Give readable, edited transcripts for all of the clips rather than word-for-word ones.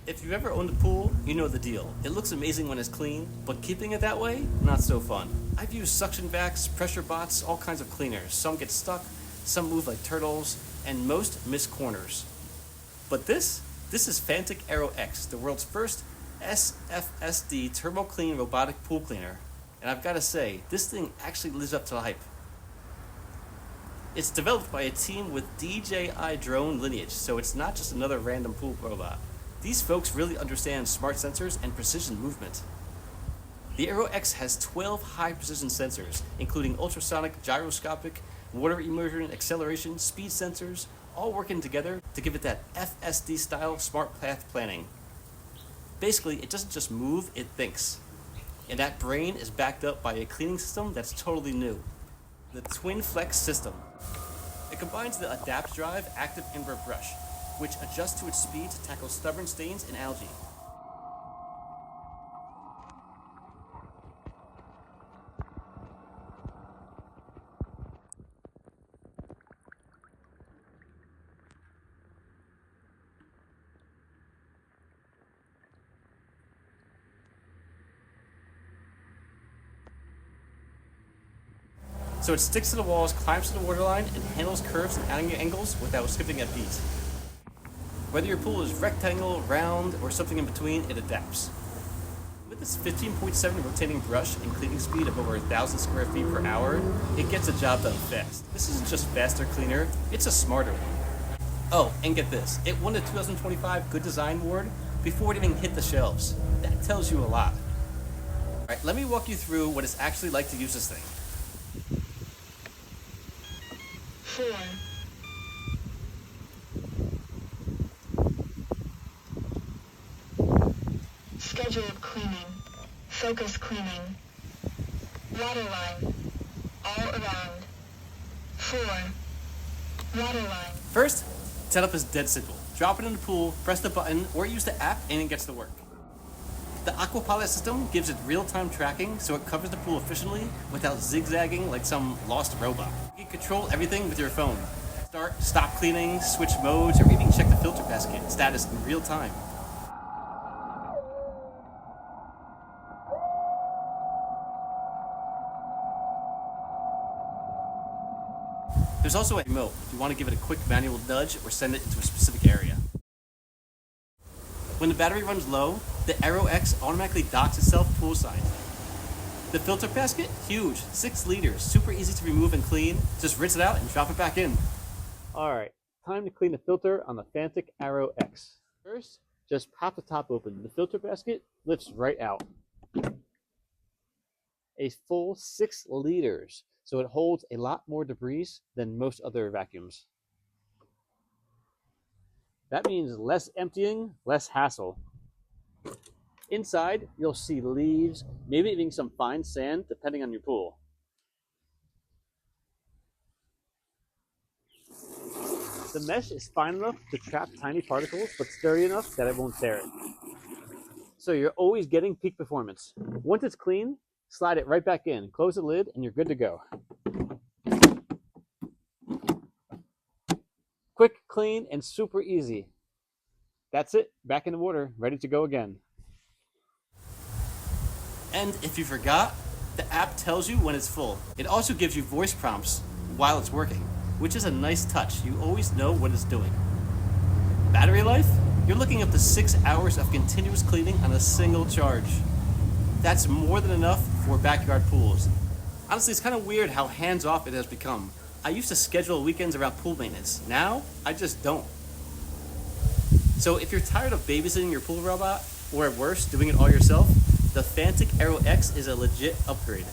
If you've ever owned a pool, you know the deal. It looks amazing when it's clean, but keeping it that way, not so fun. I've used suction vacs, pressure bots, all kinds of cleaners. Some get stuck, some move like turtles, and most miss corners. But this is Fanttik Aero X, the world's first SFSD turbo clean robotic pool cleaner. And I've got to say, this thing actually lives up to the hype. It's developed by a team with DJI drone lineage, so it's not just another random pool robot. These folks really understand smart sensors and precision movement. The Aero X has 12 high-precision sensors, including ultrasonic, gyroscopic, water immersion, acceleration, speed sensors, all working together to give it that FSD-style smart path planning. Basically, it doesn't just move, it thinks. And that brain is backed up by a cleaning system that's totally new. The Twin Flex system. It combines the Adapt Drive active invert brush, which adjusts to its speed to tackle stubborn stains and algae. So it sticks to the walls, climbs to the waterline, and handles curves and angles without skipping a beat. Whether your pool is rectangle, round, or something in between, it adapts. With its 15.7 rotating brush and cleaning speed of over 1,000 square feet per hour, it gets the job done fast. This isn't just faster cleaner, it's a smarter one. Oh, and get this, it won the 2025 Good Design Award before it even hit the shelves. That tells you a lot. Alright, let me walk you through what it's actually like to use this thing. 4. Scheduled cleaning. Focus cleaning. Waterline. All around. 4. Waterline. First, setup is dead simple. Drop it in the pool, press the button, or use the app, and it gets to work. The Aquapilot system gives it real-time tracking, so it covers the pool efficiently without zigzagging like some lost robot. You can control everything with your phone. Start, stop cleaning, switch modes, or even check the filter basket status in real time. There's also a remote if you want to give it a quick manual nudge or send it into a specific area. When the battery runs low, the Aero X automatically docks itself poolside. The filter basket, huge, 6 liters, super easy to remove and clean. Just rinse it out and drop it back in. Alright, time to clean the filter on the Fanttik Aero X. First, just pop the top open. The filter basket lifts right out. A full 6 liters, so it holds a lot more debris than most other vacuums. That means less emptying, less hassle. Inside, you'll see leaves, maybe even some fine sand, depending on your pool. The mesh is fine enough to trap tiny particles, but sturdy enough that it won't tear it. So you're always getting peak performance. Once it's clean, slide it right back in, close the lid, and you're good to go. Quick, clean, and super easy. That's it, back in the water, ready to go again. And if you forgot, the app tells you when it's full. It also gives you voice prompts while it's working, which is a nice touch. You always know what it's doing. Battery life? You're looking up to 6 hours of continuous cleaning on a single charge. That's more than enough for backyard pools. Honestly, it's kind of weird how hands-off it has become. I used to schedule weekends around pool maintenance. Now, I just don't. So if you're tired of babysitting your pool robot, or worse, doing it all yourself, the Fanttik Aero X is a legit upgrade.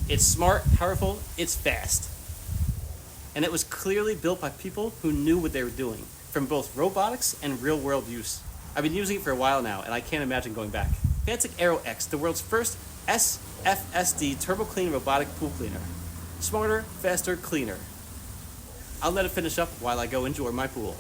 It's smart, powerful, it's fast. And it was clearly built by people who knew what they were doing, from both robotics and real-world use. I've been using it for a while now, and I can't imagine going back. Fanttik Aero X, the world's first SFSD turbo clean robotic pool cleaner. Smarter, faster, cleaner. I'll let it finish up while I go enjoy my pool.